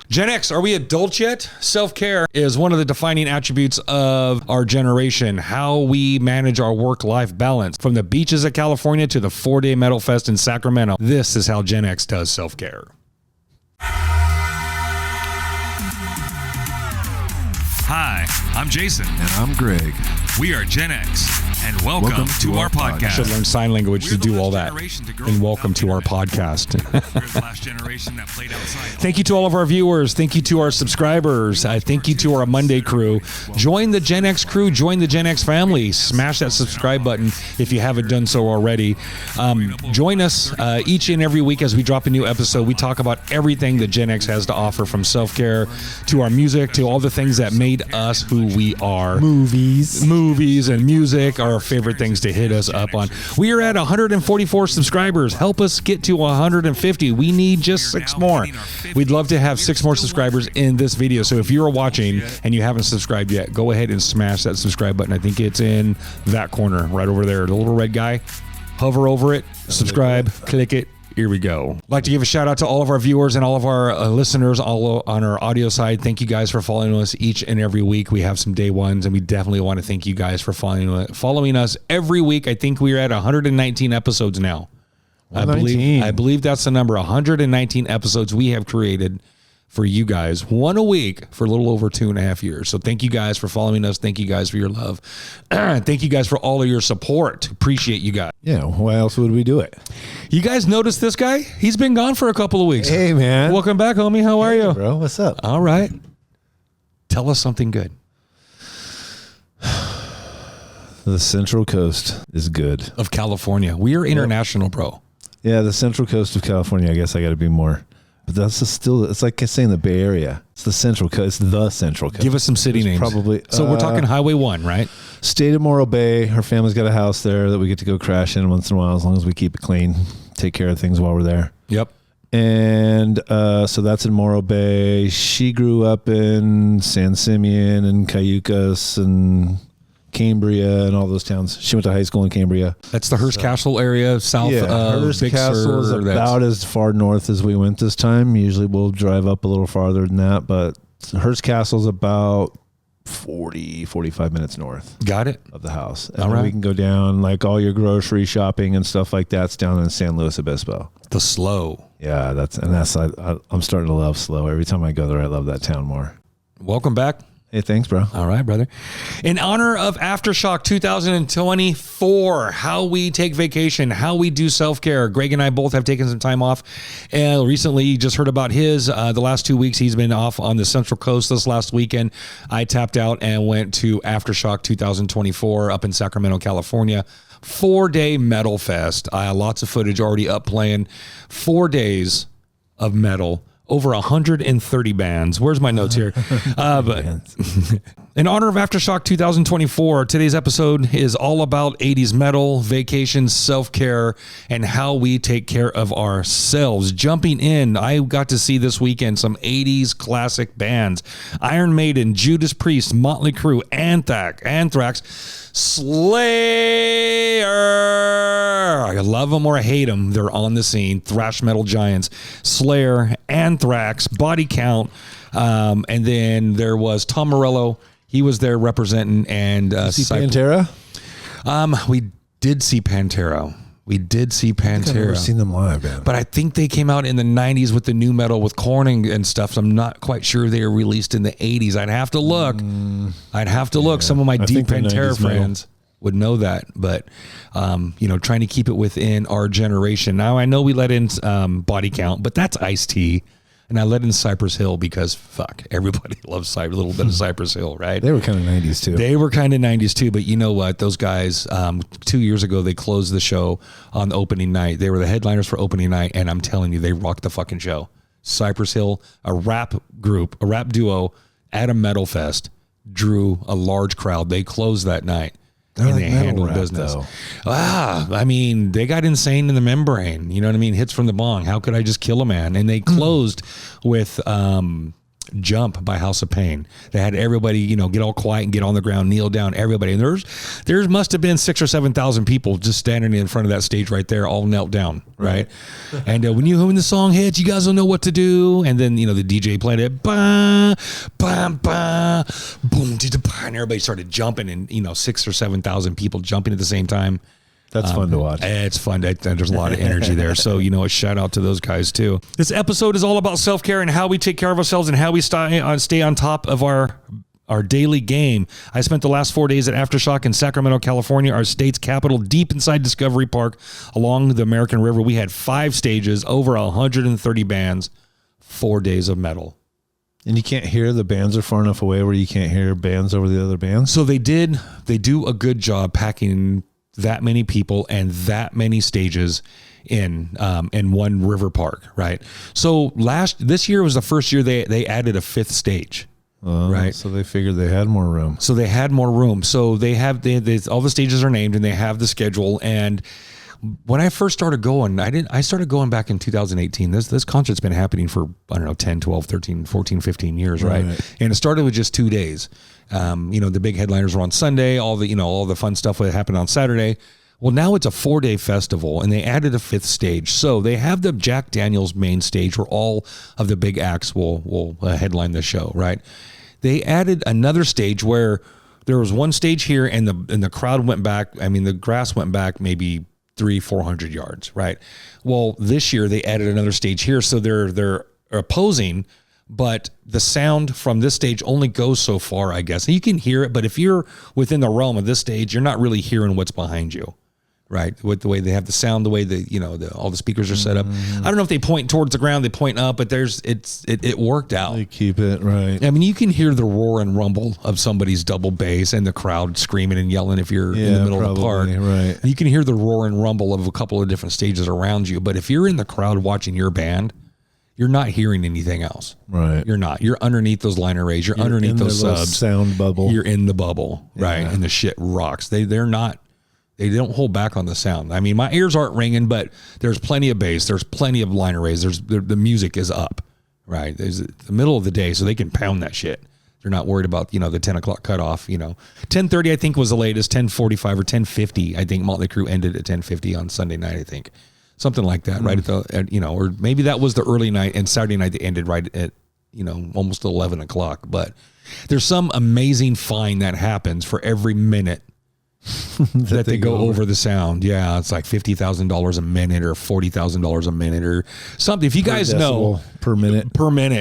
Gen X, are we adults yet? Self-care is one of the defining attributes of our generation. How we manage our work-life balance. From the beaches of California to the 4-day Metal Fest in Sacramento, this is how Gen X does self-care. Hi, I'm Jason. And I'm Greg. We are Gen X, and welcome to our podcast. I should learn sign language to do all that. And welcome to our podcast. Thank you to all of our viewers. Thank you to our subscribers. Thank you to our Monday crew. Join the Gen X crew. Join the Gen X family. Smash that subscribe button if you haven't done so already. Join us each and every week as we drop a new episode. We talk about everything that Gen X has to offer, from self-care to our music to all the things that made us who we are. Movies and music are our favorite things to hit us up on. We are at 144 subscribers. Help us get to 150. We need just 6 more. We'd love to have 6 more subscribers in this video. So if you're watching and you haven't subscribed yet, go ahead and smash that subscribe button. I think it's in that corner right over there. The little red guy. Hover over it, subscribe, click it. Here we go. I'd like to give a shout out to all of our viewers and all of our listeners all on our audio side. Thank you guys for following us each and every week. We have some day ones, and we definitely want to thank you guys for following us every week. I think we're at 119 episodes now. I believe that's the number. 119 episodes we have created for you guys, 1 a week for a little over 2.5 years. So thank you guys for following us. Thank you guys for your love. Thank you guys for all of your support. Appreciate you guys. Yeah, why else would we do it? You guys notice this guy? He's been gone for a couple of weeks. Hey, man. Welcome back, homie. How are you? Bro, what's up? All right. Tell us something good. The Central Coast is good. Of California. We are international, bro. Yeah, the Central Coast of California. I guess I got to be more. But that's still, it's like saying the Bay Area. It's the Central Coast. It's the Central Coast. Give us some city names. Probably. So we're talking Highway 1, right? State of Morrow Bay. Her family's got a house there that we get to go crash in once in a while, as long as we keep it clean, take care of things while we're there. Yep. And so that's in Morrow Bay. She grew up in San Simeon and Cayucas and Cambria and all those towns. She went to high school in Cambria. That's the Hearst Castle area, south of Hearst Big Castle is about as far north as we went this time. Usually we'll drive up a little farther than that, but Hearst Castle is about 45 minutes north. Got it. Of the house. And all right. We can go down, like all your grocery shopping and stuff like that's down in San Luis Obispo. The Slow. Yeah, I'm starting to love Slow. Every time I go there, I love that town more. Welcome back. Hey, thanks, bro. All right, brother. In honor of AfterShock 2024, how we take vacation, how we do self-care. Greg and I both have taken some time off. And recently, you just heard about his. The last 2 weeks, he's been off on the Central Coast. This last weekend, I tapped out and went to AfterShock 2024 up in Sacramento, California. 4-day Metal Fest. Lots of footage already up playing. 4 days of metal. Over 130 bands. Where's my notes here? But in honor of AfterShock 2024, today's episode is all about 80s metal, vacations, self-care, and how we take care of ourselves. Jumping in, I got to see this weekend some 80s classic bands. Iron Maiden, Judas Priest, Motley Crue, Anthrax, Slayer. I love them or I hate them. They're on the scene. Thrash metal giants. Slayer, Anthrax, Body Count. And then there was Tom Morello. He was there representing. And see Pantera? We did see Pantera. I've never seen them live, man. But I think they came out in the 90s with the new metal with Korn and stuff. So I'm not quite sure they were released in the 80s. I'd have to look. Look. Some of my deep Pantera friends would know that. But, trying to keep it within our generation. Now, I know we let in Body Count, but that's Ice-T. And I let in Cypress Hill because, everybody loves a little bit of Cypress Hill, right? They were kind of 90s, too. They were kind of 90s, too. But you know what? Those guys, 2 years ago, they closed the show on opening night. They were the headliners for opening night, and I'm telling you, they rocked the fucking show. Cypress Hill, a rap duo at a metal fest, drew a large crowd. They closed that night. And they handled business. They got Insane in the Membrane. You know what I mean? Hits from the Bong. How could I just kill a man? And they closed with Jump by House of Pain. They had everybody, get all quiet and get on the ground, kneel down, everybody. And there must have been 6,000 or 7,000 people just standing in front of that stage right there, all knelt down, right? And when the song hits, you guys don't know what to do. And then, the DJ played it, bah, bah, bah, boom, and everybody started jumping, and, 6,000 or 7,000 people jumping at the same time. That's fun to watch. It's fun. There's a lot of energy there. So, a shout out to those guys too. This episode is all about self-care and how we take care of ourselves and how we stay on top of our daily game. I spent the last 4 days at AfterShock in Sacramento, California, our state's capital, deep inside Discovery Park along the American River. We had 5 stages, over 130 bands, 4 days of metal. And you can't hear, the bands are far enough away where you can't hear bands over the other bands? So they do a good job packing that many people and that many stages in one river park, right? So this year was the first year they added a 5th stage, right? So they figured they had more room. So they have all the stages are named and they have the schedule. And when I first started going, I started going back in 2018. This concert's been happening for, 10, 12, 13, 14, 15 years, right? And it started with just 2 days. The big headliners were on Sunday, all the fun stuff that happened on Saturday. Well, now it's a 4-day festival and they added a 5th stage. So they have the Jack Daniels main stage where all of the big acts will headline the show, right? They added another stage where there was one stage here and the crowd went back. The grass went back maybe 300-400 yards, right? Well, this year they added another stage here. So they're opposing, but the sound from this stage only goes so far, I guess. And you can hear it, but if you're within the realm of this stage, you're not really hearing what's behind you, right? With the way they have the sound, the way all the speakers are set up. I don't know if they point towards the ground, they point up, but it worked out. They keep it right. You can hear the roar and rumble of somebody's double bass and the crowd screaming and yelling if you're in the middle of the park. Right. You can hear the roar and rumble of a couple of different stages around you, but if you're in the crowd watching your band, you're not hearing anything else. Right. You're not. You're underneath those line arrays. You're underneath those subs. Sound bubble. You're in the bubble, right? And the shit rocks. They don't hold back on the sound. My ears aren't ringing, but there's plenty of bass. There's plenty of line arrays. The music is up, right? There's the middle of the day, so they can pound that shit. They're not worried about, the 10 o'clock cutoff, 10:30, I think, was the latest. 10:45 or 10:50, I think Motley Crue ended at 10:50 on Sunday night, I think. Something like that, right? Or maybe that was the early night, and Saturday night they ended right at, almost 11 o'clock. But there's some amazing fine that happens for every minute that they go over the sound. Yeah, it's like $50,000 a minute or $40,000 a minute or something. If you guys know per minute,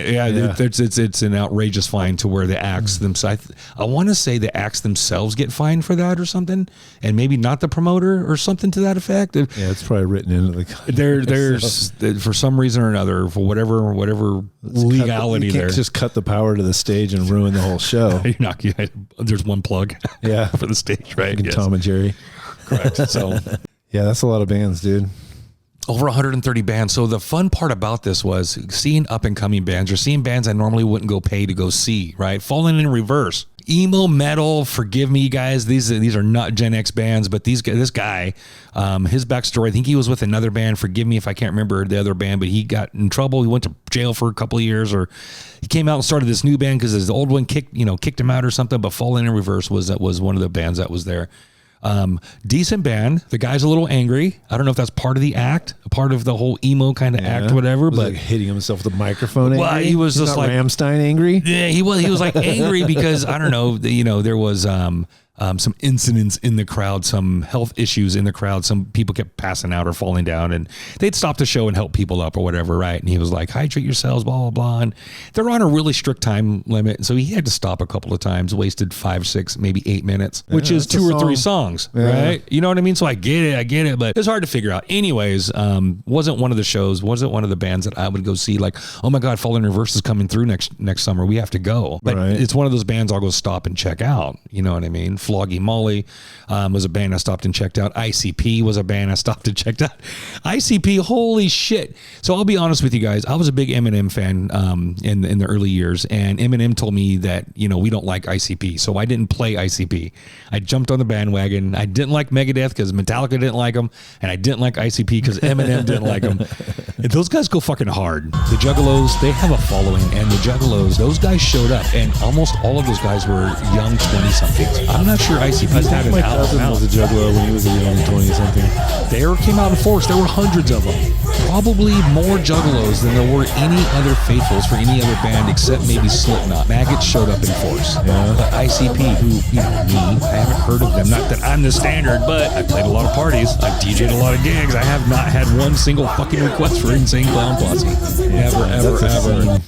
yeah. It's an outrageous fine to where the acts themselves. I want to say the acts themselves get fined for that or something, and maybe not the promoter or something to that effect. Yeah, it's probably written into the contract. There's for some reason or another, for whatever legality, you can't just cut the power to the stage and ruin the whole show. There's one plug, for the stage, right? Yes. Tom and Jerry. Correct. So, yeah, that's a lot of bands, dude. Over 130 bands. So the fun part about this was seeing up and coming bands or seeing bands I normally wouldn't go pay to go see, right? Falling in Reverse, emo metal. Forgive me, guys. These are not Gen X bands, but this guy, his backstory, I think he was with another band. Forgive me if I can't remember the other band, but he got in trouble. He went to jail for a couple of years, or he came out and started this new band because his old one kicked him out or something. But Falling in Reverse was one of the bands that was there. Decent band. The guy's a little angry. I don't know if that's part of the act, a part of the whole emo kind of act, whatever. But like hitting himself with a microphone. Angry? Well, he was just like Rammstein angry. Yeah, he was like angry because I don't know. There was some incidents in the crowd, some health issues in the crowd. Some people kept passing out or falling down, and they'd stop the show and help people up or whatever, right? And he was like, hydrate yourselves, blah, blah, blah. And they're on a really strict time limit. So he had to stop a couple of times, wasted 5, 6, maybe 8 minutes, which is 2 or 3 songs, right? You know what I mean? So I get it, but it's hard to figure out. Anyways, wasn't one of the bands that I would go see like, oh my God, Fallen Reverse is coming through next summer. We have to go. But it's one of those bands I'll go stop and check out. You know what I mean? Floggy Molly was a band I stopped and checked out. ICP was a band I stopped and checked out. ICP, holy shit. So I'll be honest with you guys. I was a big Eminem fan in the early years, and Eminem told me that, we don't like ICP, so I didn't play ICP. I jumped on the bandwagon. I didn't like Megadeth because Metallica didn't like them, and I didn't like ICP because Eminem didn't like them. And those guys go fucking hard. The Juggalos, they have a following, and the Juggalos, those guys showed up, and almost all of those guys were young 20-somethings. I'm not sure ICP had an My album cousin out. was a juggler when he was a young 20-something. They came out in force. There were hundreds of them. Probably more Juggalos than there were any other faithfuls for any other band except maybe Slipknot. Maggots showed up in force. Yeah. But ICP, who, I haven't heard of them. Not that I'm the standard, but I played a lot of parties. I've DJ'd a lot of gigs. I have not had one single fucking request for Insane Clown Posse. Never, ever.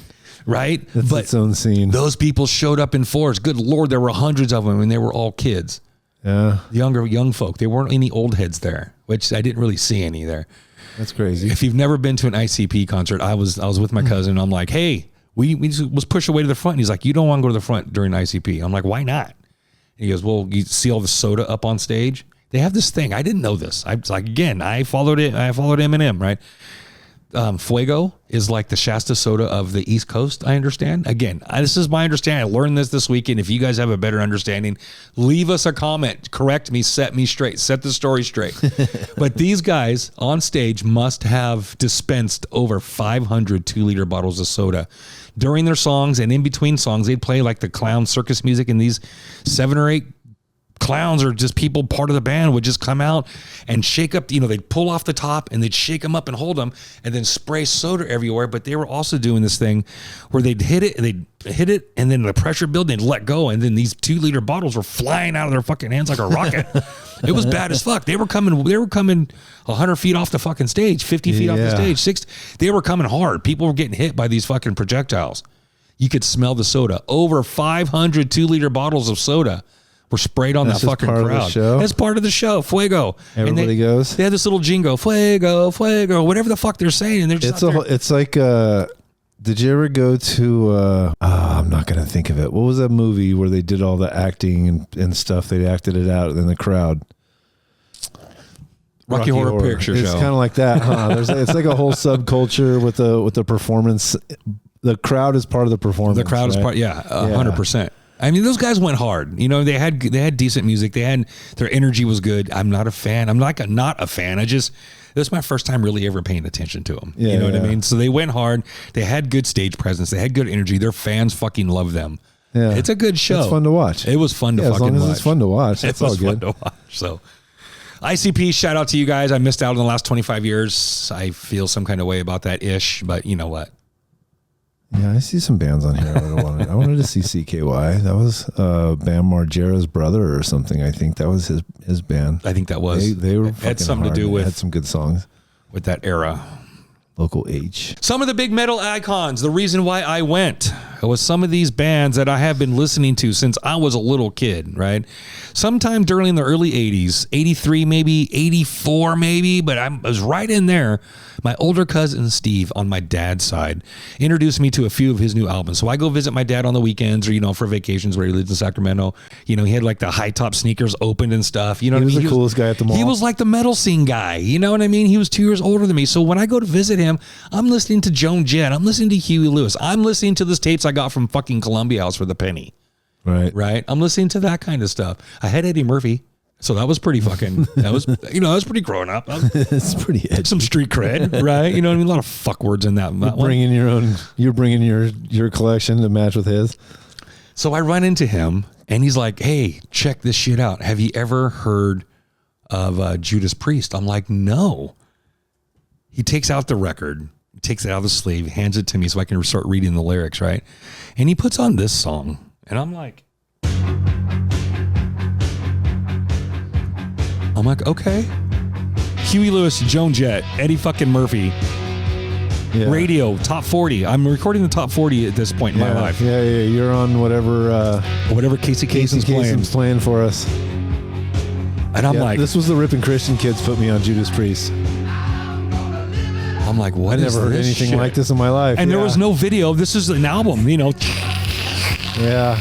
Right? That's its own scene. Those people showed up in force. Good Lord, there were hundreds of them, and they were all kids. Yeah. Young folk. There weren't any old heads there, which I didn't really see any there. That's crazy. If you've never been to an ICP concert, I was with my cousin. And I'm like, hey, we was pushed away to the front. And he's like, you don't want to go to the front during ICP. I'm like, why not? And he goes, well, you see all the soda up on stage? They have this thing. I didn't know this. I was like, again, I followed Eminem, right? Fuego is like the Shasta soda of the East Coast, I understand. Again, this is my understanding. I learned this weekend. If you guys have a better understanding, leave us a comment. Correct me, set me straight, set the story straight. But these guys on stage must have dispensed over 500 2-liter bottles of soda. During their songs and in between songs, they'd play like the clown circus music, and these 7 or 8 clowns or just people part of the band would just come out and shake up, they'd pull off the top and they'd shake them up and hold them and then spray soda everywhere. But they were also doing this thing where they'd hit it and then the pressure build and they'd let go. And then these 2-liter bottles were flying out of their fucking hands like a rocket. It was bad as fuck. They were coming 100 feet off the fucking stage, 50 feet off the stage, 60. They were coming hard. People were getting hit by these fucking projectiles. You could smell the soda. Over 500 2-liter bottles of soda were sprayed on that fucking crowd. That's part of the show. Fuego. Everybody goes. They had this little jingle, Fuego, Fuego, whatever the fuck they're saying. And they're just it's like, did you ever go to, I'm not going to think of it. What was that movie where they did all the acting and stuff? They acted it out in the crowd. Rocky Horror Picture Show. It's kind of like that, huh? It's like a whole subculture with the performance. The crowd is part of the performance. The crowd is part, 100%. I mean, those guys went hard. They had decent music. Their energy was good. I'm not a fan. I'm not a fan. This is my first time really ever paying attention to them. Yeah, you know what I mean? So they went hard. They had good stage presence. They had good energy. Their fans fucking love them. Yeah. It's a good show. It's fun to watch. It was fun to fucking watch. As long as it's fun to watch, that's all good. Fun to watch. So ICP, shout out to you guys. I missed out in the last 25 years. I feel some kind of way about that ish, but you know what? Yeah, I see some bands on here. I wanted to see CKY. That was Bam Margera's brother or something. I think that was his band. I think that was. They were had something to do with. Had some good songs with that era. Local H. Some of the big metal icons. The reason why I went was some of these bands that I have been listening to since I was a little kid, right? Sometime during the early 80s, 83 maybe, 84 maybe, but I was right in there. My older cousin Steve on my dad's side introduced me to a few of his new albums. So I go visit my dad on the weekends or, for vacations where he lives in Sacramento. He had like the high top sneakers opened and stuff. You know what I mean? He was the coolest guy at the mall. He was like the metal scene guy. You know what I mean? He was 2 years older than me. So when I go to visit him, I'm listening to Joan Jett. I'm listening to Huey Lewis. I'm listening to those tapes I got from fucking Columbia House for the penny. Right. I'm listening to that kind of stuff. I had Eddie Murphy. So that was pretty fucking, that was pretty growing up. It's pretty edgy. Some street cred, right? You know what I mean? A lot of fuck words in that. You're bringing your collection to match with his. So I run into him and he's like, hey, check this shit out. Have you ever heard of Judas Priest? I'm like, no. He takes out the record, takes it out of the sleeve, hands it to me so I can start reading the lyrics, right? And he puts on this song and I'm like, okay. Huey Lewis, Joan Jett, Eddie fucking Murphy. Yeah. Radio, top 40. I'm recording the top 40 at this point in my life. Yeah. You're on whatever Casey Kasem's playing for us. And I'm like, this was the Rippin' Christian kids put me on Judas Priest. I'm like, what? I never heard anything like this in my life. And there was no video. This is an album, Yeah.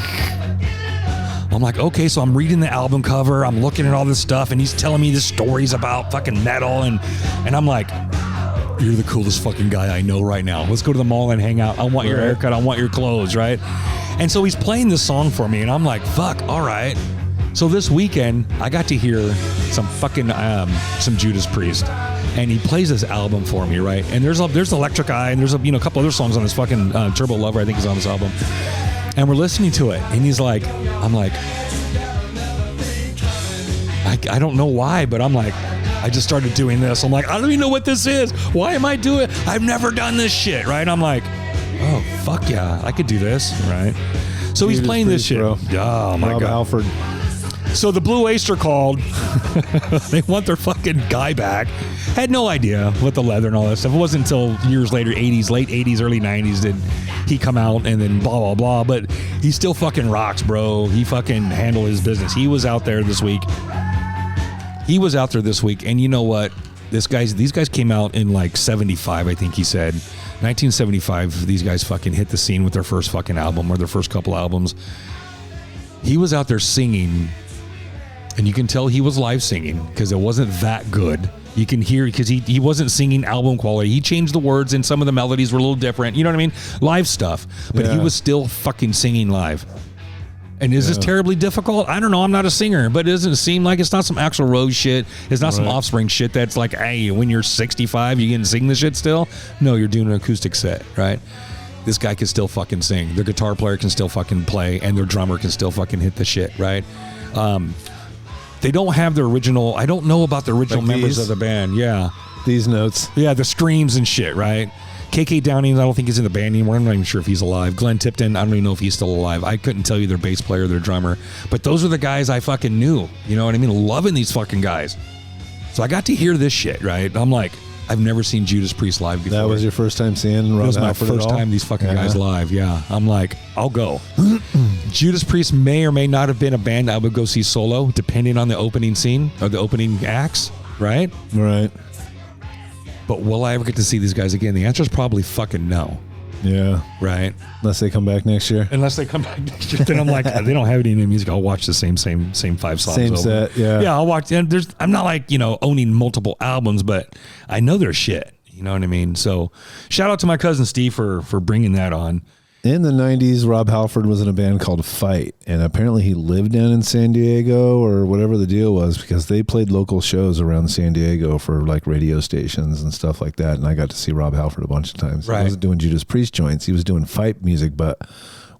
I'm like, okay, so I'm reading the album cover, I'm looking at all this stuff, and he's telling me the stories about fucking metal, and I'm like, you're the coolest fucking guy I know right now. Let's go to the mall and hang out. I want your haircut, I want your clothes, right? And so he's playing this song for me, and I'm like, fuck, all right. So this weekend, I got to hear some fucking, some Judas Priest, and he plays this album for me, right? And there's Electric Eye, and there's a couple other songs on this fucking Turbo Lover, I think is on this album. And we're listening to it, and he's like, I'm like, I don't know why, but I'm like, I just started doing this. I'm like, I don't even know what this is. Why am I doing it? I've never done this shit, right? I'm like, oh, fuck yeah, I could do this, right? So he's playing this shit. Bro. Oh, my God. Halford. So the Blue Oyster called. They want their fucking guy back. Had no idea what the leather and all that stuff. It wasn't until years later, late 80s, early 90s, did he come out and then blah, blah, blah. But he still fucking rocks, bro. He fucking handled his business. He was out there this week. And you know what? These guys came out in like 75, I think he said. 1975, these guys fucking hit the scene with their first fucking album or their first couple albums. He was out there singing, and you can tell he was live singing because it wasn't that good. You can hear, because he wasn't singing album quality. He changed the words, and some of the melodies were a little different. You know what I mean? Live stuff. But he was still fucking singing live. And is this terribly difficult? I don't know. I'm not a singer, but it doesn't seem like it's not some Axl Rose shit. It's not some Offspring shit that's like, hey, when you're 65, you can sing this shit still? No, you're doing an acoustic set, right? This guy can still fucking sing. Their guitar player can still fucking play, and their drummer can still fucking hit the shit, right? They don't have the original. I don't know about the original members of the band. Yeah. These notes. Yeah, the screams and shit, right? KK Downing, I don't think he's in the band anymore. I'm not even sure if he's alive. Glenn Tipton, I don't even know if he's still alive. I couldn't tell you their bass player, their drummer. But those are the guys I fucking knew. You know what I mean? Loving these fucking guys. So I got to hear this shit, right? I'm like, I've never seen Judas Priest live before. That was your first time seeing Rob Halford? It was my first time these fucking guys live, yeah. I'm like, I'll go. Judas Priest may or may not have been a band I would go see solo, depending on the opening scene or the opening acts, right? Right. But will I ever get to see these guys again? The answer is probably fucking no. Yeah. Right? Unless they come back next year. Unless they come back next year. Then I'm like, they don't have any new music. I'll watch the same 5 songs Same over. set, yeah. Yeah, I'll watch. And I'm not like, owning multiple albums, but I know their shit. You know what I mean? So shout out to my cousin Steve for bringing that on. In the 90s, Rob Halford was in a band called Fight, and apparently he lived down in San Diego or whatever the deal was, because they played local shows around San Diego for like radio stations and stuff like that, and I got to see Rob Halford a bunch of times. Right. He wasn't doing Judas Priest joints. He was doing Fight music, but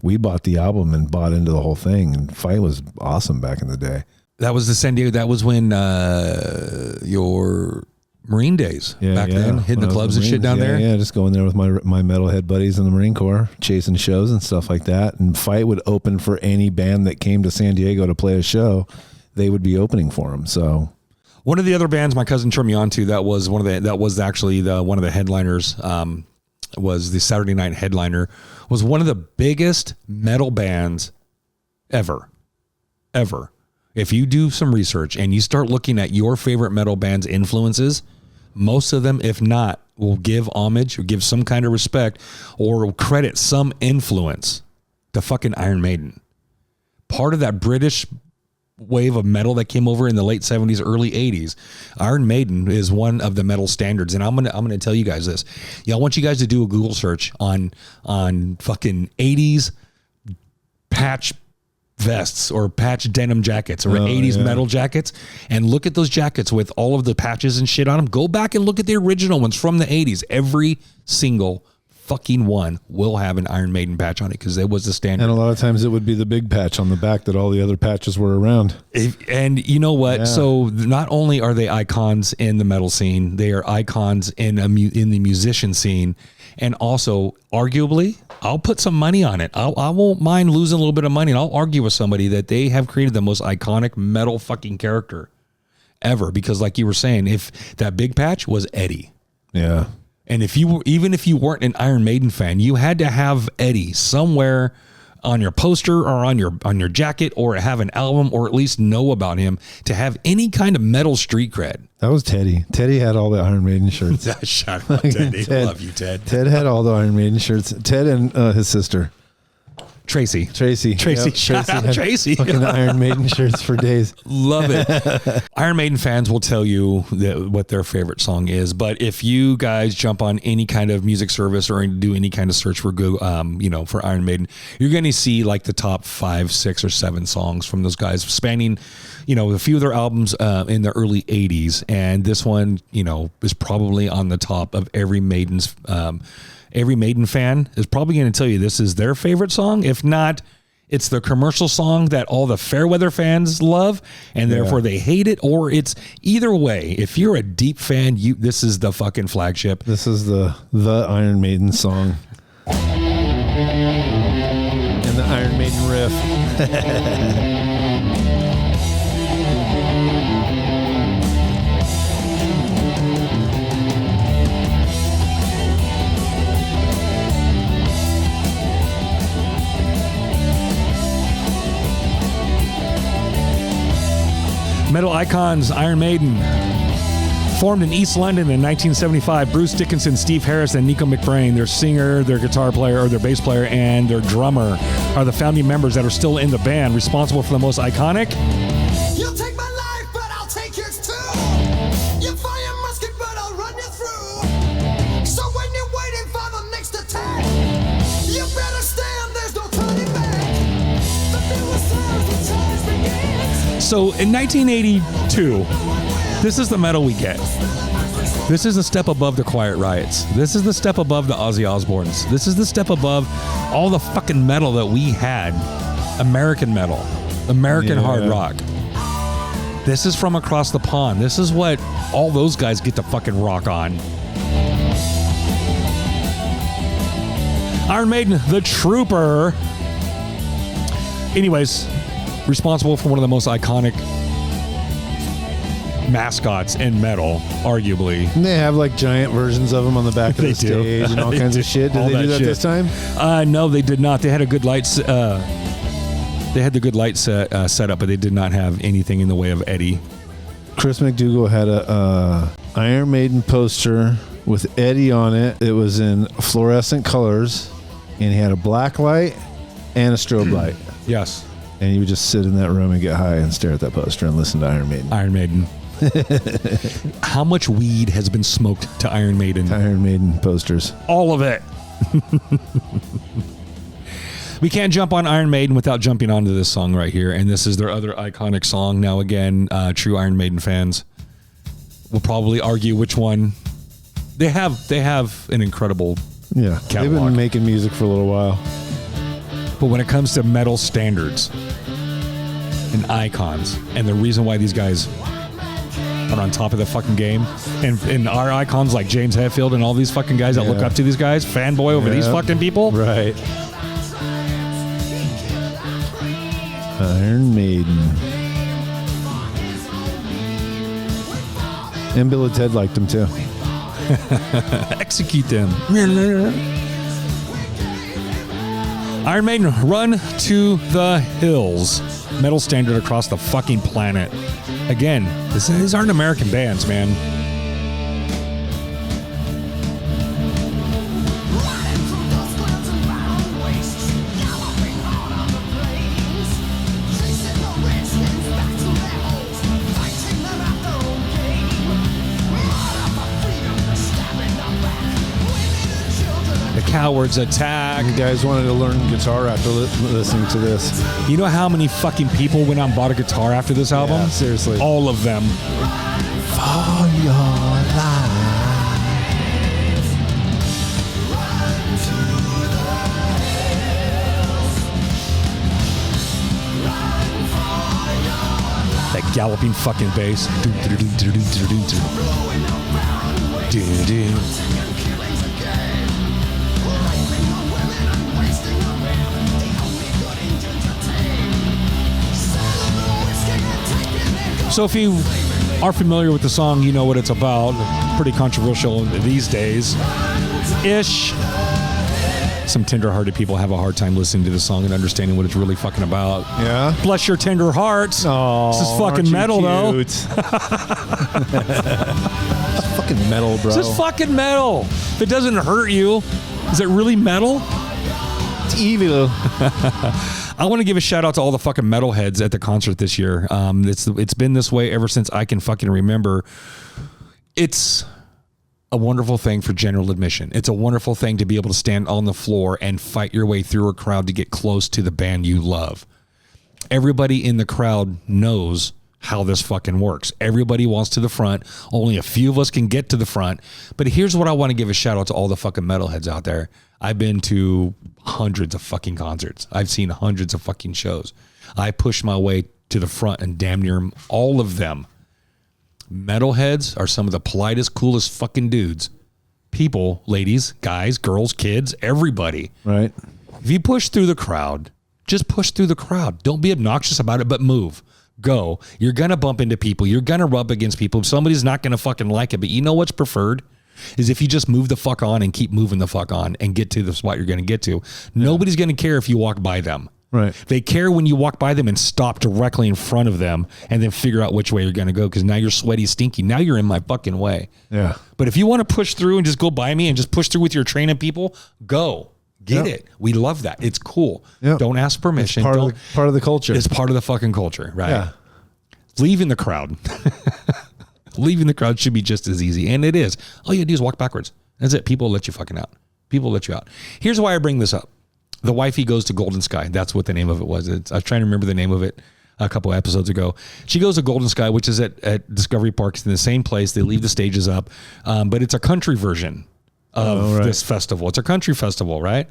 we bought the album and bought into the whole thing, and Fight was awesome back in the day. That was the San Diego. That was when your Marine days back then, hitting the clubs and shit down there. Yeah, just going there with my metalhead buddies in the Marine Corps, chasing shows and stuff like that. And Fight would open for any band that came to San Diego to play a show. They would be opening for them. So one of the other bands my cousin turned me on to that was actually one of the headliners. Was the Saturday night headliner, was one of the biggest metal bands ever. If you do some research and you start looking at your favorite metal band's influences, most of them, if not, will give homage or give some kind of respect or credit some influence to fucking Iron Maiden. Part of that British wave of metal that came over in the late 70s, early 80s, Iron Maiden is one of the metal standards. And I'm gonna tell you guys this. Yeah, I want you guys to do a Google search on fucking 80s patch vests or patch denim jackets or 80s metal jackets, and look at those jackets with all of the patches and shit on them. Go back and look at the original ones from the 80s. Every single fucking one will have an Iron Maiden patch on it because it was the standard. And a lot of times it would be the big patch on the back that all the other patches were around. And you know what? Yeah. So not only are they icons in the metal scene, they are icons in the musician scene. And also, arguably, I'll put some money on it. I won't mind losing a little bit of money, and I'll argue with somebody that they have created the most iconic metal fucking character ever. Because like you were saying, if that big patch was Eddie. Yeah. And if you weren't an Iron Maiden fan, you had to have Eddie somewhere on your poster or on your jacket, or have an album, or at least know about him to have any kind of metal street cred. That was Teddy. Teddy had all the Iron Maiden shirts. Shout out Teddy. Love you, Ted. Ted had all the Iron Maiden shirts. Ted and his sister. Tracy. Yep, Shout out had Tracy. Fucking Iron Maiden shirts for days. Love it. Iron Maiden fans will tell you what their favorite song is, but if you guys jump on any kind of music service or do any kind of search for Google, for Iron Maiden, you're going to see like the top 5, 6, or 7 songs from those guys, spanning, a few of their albums in the early '80s, and this one, is probably on the top of every Maiden's. Every Maiden fan is probably going to tell you this is their favorite song. If not, it's the commercial song that all the Fairweather fans love, and therefore they hate it. Or it's either way. If you're a deep fan, this is the fucking flagship. This is the Iron Maiden song, and the Iron Maiden riff. Metal icons, Iron Maiden. Formed in East London in 1975, Bruce Dickinson, Steve Harris, and Nico McBrain, their singer, their guitar player, or their bass player, and their drummer are the founding members that are still in the band, responsible for the most iconic. You'll take my life, but I'll take yours too. You fire musket, but I'll run you through. So when you're waiting for the next attack, you better stand, there's no turning back. The newest times, the times begins. So in 1982, this is the metal we get. This is a step above the Quiet Riots. This is the step above the Ozzy Osbournes. This is the step above all the fucking metal that we had. American metal. American hard rock. This is from across the pond. This is what all those guys get to fucking rock on. Iron Maiden, The Trooper. Anyways, responsible for one of the most iconic mascots in metal, arguably. And they have like giant versions of them on the back of the stage and all kinds of shit. Did they do that this time? No, they did not. They had a good lights. They had the good light set up, but they did not have anything in the way of Eddie. Chris McDougall had a Iron Maiden poster with Eddie on it. It was in fluorescent colors, and he had a black light and a strobe light. Yes. And you would just sit in that room and get high and stare at that poster and listen to Iron Maiden. Iron Maiden. How much weed has been smoked to Iron Maiden? Iron Maiden posters. All of it. We can't jump on Iron Maiden without jumping onto this song right here. And this is their other iconic song. Now, again, true Iron Maiden fans will probably argue which one. They have an incredible catalog. They've been making music for a little while. But when it comes to metal standards and icons, and the reason why these guys are on top of the fucking game, and our icons like James Hetfield and all these fucking guys that look up to these guys, fanboy over these fucking people. Right. Iron Maiden. And Bill and Ted liked them too. Execute them. Iron Maiden, Run to the Hills. Metal standard across the fucking planet. Again, these aren't American bands, man. Cowards attack. You guys wanted to learn guitar after listening to this. You know how many fucking people went out and bought a guitar after this album? Yeah, seriously. All of them. For your life. That galloping fucking bass. So if you are familiar with the song, you know what it's about. Pretty controversial these days. Ish. Some tender-hearted people have a hard time listening to the song and understanding what it's really fucking about. Yeah. Bless your tender hearts. Oh, this is fucking metal, though. It's fucking metal, bro. This is fucking metal. If it doesn't hurt you, is it really metal? evil. I want to give a shout out to all the fucking metalheads at the concert this year. It's been this way ever since I can fucking remember. It's a wonderful thing for general admission. It's a wonderful thing to be able to stand on the floor and fight your way through a crowd to get close to the band you love. Everybody in the crowd knows how this fucking works. Everybody wants to the front. Only a few of us can get to the front. But here's what I want to give a shout out to all the fucking metalheads out there. I've been to hundreds of fucking concerts. I've seen hundreds of fucking shows. I pushed my way to the front and damn near all of them. Metalheads are some of the politest, coolest fucking dudes. People, ladies, guys, girls, kids, everybody. Right. If you push through the crowd, just push through the crowd. Don't be obnoxious about it, but move. Go. You're going to bump into people. You're going to rub against people. Somebody's not going to fucking like it, but you know what's preferred? Is if you just move the fuck on and keep moving the fuck on and get to the spot you're going to get to. Nobody's going to care if you walk by them. Right. They care when you walk by them and stop directly in front of them and then figure out which way you're going to go because now you're sweaty, stinky. Now you're in my fucking way. Yeah. But if you want to push through and just go by me and just push through with your train of people, go. Get it. We love that. It's cool. Yep. Don't ask permission. It's part of the culture. It's part of the fucking culture, right? Yeah. Leaving the crowd. Leaving the crowd should be just as easy. And it is. All you do is walk backwards. That's it. People let you fucking out. People let you out. Here's why I bring this up. The Wifey Goes to Golden Sky. That's what the name of it was. I was trying to remember the name of it a couple episodes ago. She goes to Golden Sky, which is at Discovery Park. It's in the same place. They leave the stages up. But it's a country version of this festival. It's a country festival, right?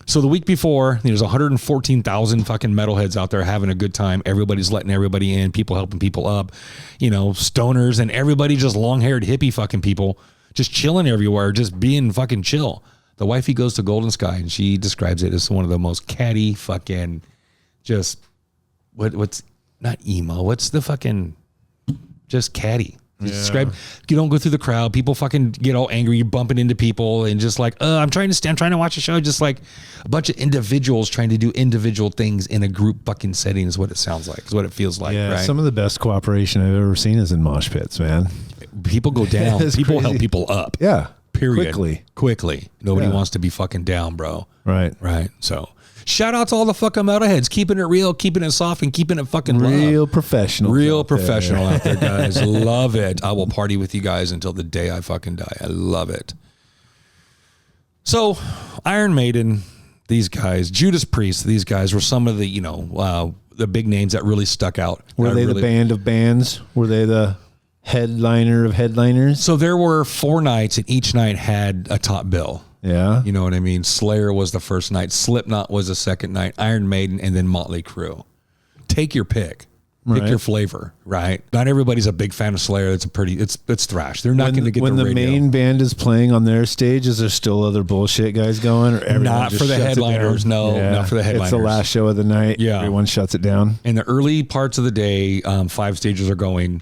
So the week before, there's 114,000 fucking metalheads out there having a good time. Everybody's letting everybody in, people helping people up, stoners and everybody just long-haired hippie fucking people just chilling everywhere, just being fucking chill. The Wifey Goes to Golden Sky, and she describes it as one of the most catty fucking just what's not emo, what's the fucking just catty. Describe, you don't go through the crowd. People fucking get all angry. You're bumping into people and just like, I'm trying to watch a show. Just like a bunch of individuals trying to do individual things in a group fucking setting is what it sounds like. Is what it feels like. Yeah, right? Some of the best cooperation I've ever seen is in mosh pits, man. People go down. People crazy. help people up. Yeah. Period. Quickly. Nobody wants to be fucking down, bro. Right. So shout out to all the fucking metalheads, keeping it real, keeping it soft, and keeping it fucking real love. professional. Real professional out there, guys. Love it. I will party with you guys until the day I fucking die. I love it. So Iron Maiden, these guys, Judas Priest, these guys were some of the, the big names that really stuck out. Were they the band of bands? Were they the headliner of headliners? So there were 4 nights, and each night had a top bill. Yeah. You know what I mean? Slayer was the first night. Slipknot was the second night. Iron Maiden, and then Motley Crue. Take your pick. Pick your flavor, right? Not everybody's a big fan of Slayer. It's thrash. They're not going to get when the the radio. main band is playing on their stage. Is there still other bullshit guys going? Or not for the headliners. No, not for the headliners. It's the last show of the night. Yeah, everyone shuts it down. In the early parts of the day, 5 stages are going.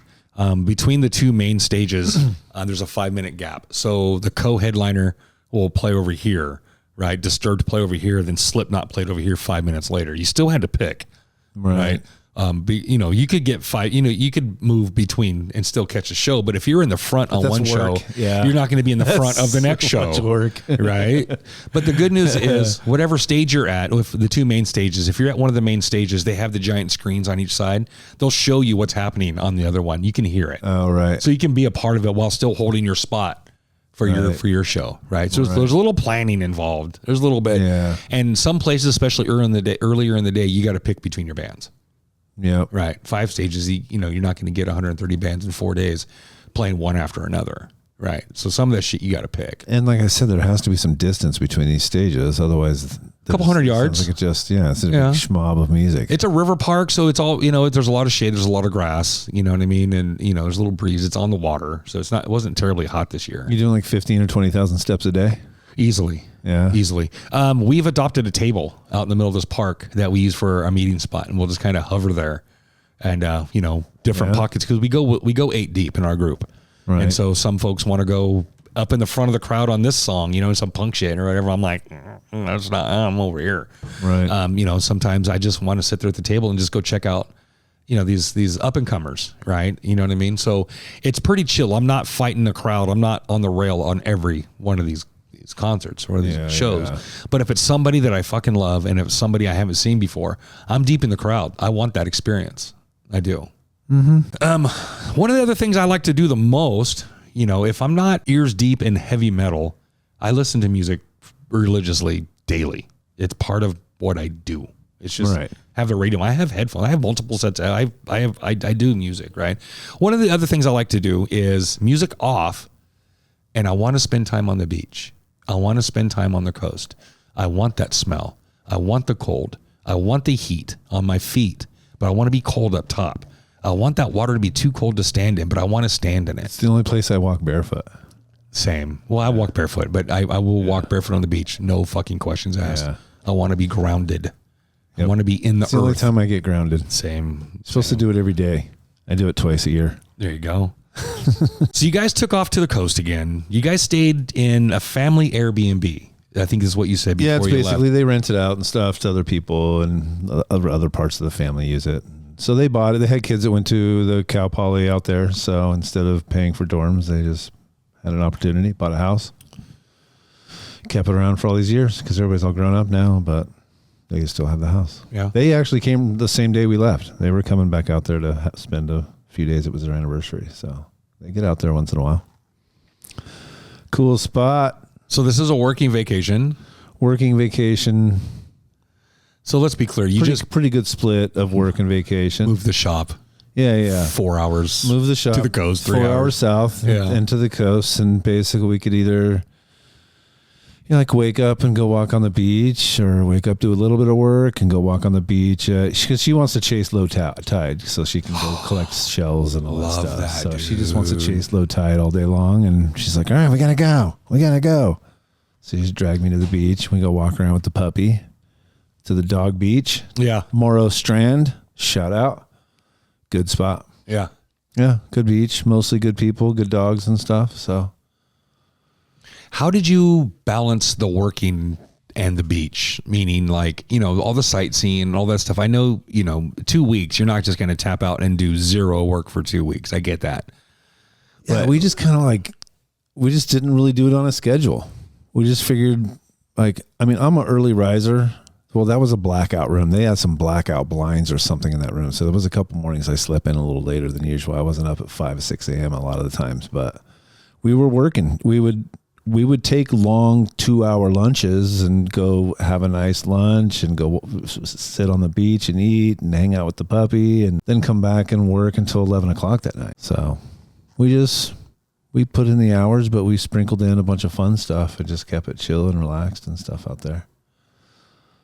Between the 2 main stages, there's a 5-minute gap. So the co-headliner will play over here, right? Disturbed play over here, then Slipknot played over here 5 minutes later. You still had to pick, right? You could get 5, you could move between and still catch a show. But if you're in the front on one show, you're not going to be in the front of the next show, right? But the good news is whatever stage you're at, with the 2 main stages, if you're at one of the main stages, they have the giant screens on each side. They'll show you what's happening on the other one. You can hear it. Oh, right. So you can be a part of it while still holding your spot for your show, right? So there's a little planning involved. There's a little bit, and some places, especially earlier in the day, you got to pick between your bands. Yeah, right. 5 stages. You're not going to get 130 bands in 4 days playing one after another, right? So some of that shit you got to pick. And like I said, there has to be some distance between these stages, otherwise, a couple hundred yards. Like it's a big schmob of music. It's a river park, so it's all there's a lot of shade, there's a lot of grass. You know what I mean? And there's a little breeze. It's on the water, so it wasn't terribly hot this year. You're doing like 15 or 20,000 steps a day. Easily. Yeah. Easily. We've adopted a table out in the middle of this park that we use for our meeting spot, and we'll just kind of hover there and, different pockets, because we go 8 deep in our group. Right. And so some folks want to go up in the front of the crowd on this song, some punk shit or whatever. I'm like, that's not, I'm over here. Right. Sometimes I just want to sit there at the table and just go check out, these up and comers, right? You know what I mean? So it's pretty chill. I'm not fighting the crowd. I'm not on the rail on every one of these these concerts or these shows. Yeah. But if it's somebody that I fucking love and if it's somebody I haven't seen before, I'm deep in the crowd. I want that experience. I do. One of the other things I like to do the most, you know, if I'm not ears deep in heavy metal, I listen to music religiously daily. It's part of what I do. It's just have the radio. I have headphones. I have multiple sets. I do music, right? One of the other things I like to do is music off, and I want to spend time on the beach. I want to spend time on the coast. I want that smell. I want the cold. I want the heat on my feet, but I want to be cold up top. I want that water to be too cold to stand in, but I want to stand in it. It's the only place I walk barefoot. Same. Well, I walk barefoot, but I will walk barefoot on the beach. No fucking questions asked. Yeah. I want to be grounded. I want to be in the It's the only time I get grounded. Same. Supposed to do it every day. I do it twice a year. There you go. So you guys took off to the coast again. You guys stayed in a family Airbnb. I think is what you said before you left. Yeah, it's basically they rent it out and stuff to other people, and other parts of the family use it. So they bought it. They had kids that went to the Cal Poly out there. So instead of paying for dorms, they just had an opportunity, bought a house, kept it around for all these years because everybody's all grown up now, but they still have the house. Yeah. They actually came the same day we left. They were coming back out there to spend a few days. It was their anniversary. So they get out there once in a while. Cool spot. So this is a working vacation. Working vacation. So let's be clear. You just Pretty good split of work and vacation. moved the shop Yeah. 4 hours. Move the shop to the coast, 3 4 hours south and to the coast. And basically we could either, like wake up and go walk on the beach, or wake up, do a little bit of work and go walk on the beach. Because she wants to chase low tide so she can go collect shells and all Love that stuff. that, So dude. she just wants to chase low tide all day long. And she's like, all right, we got to go. So she's dragged me to the beach. We go walk around with the puppy to the dog beach. Yeah. Morrow Strand, shout out. Good spot. Yeah. Yeah, good beach, mostly good people, good dogs and stuff. So How did you balance the working and the beach? Meaning like, all the sightseeing and all that stuff. I know, 2 weeks, you're not just going to tap out and do zero work for 2 weeks. I get that. yeah, we just kind of we just didn't really do it on a schedule. We just figured I'm an early riser. Well, that was a blackout room. They had some blackout blinds or something in that room. So there was a couple mornings I slept in a little later than usual. I wasn't up at 5 or 6 a.m. a lot of the times, but we were working. We would take long 2-hour lunches and go have a nice lunch and go sit on the beach and eat and hang out with the puppy and then come back and work until 11 o'clock that night. So we put in the hours, but we sprinkled in a bunch of fun stuff and just kept it chill and relaxed and stuff out there.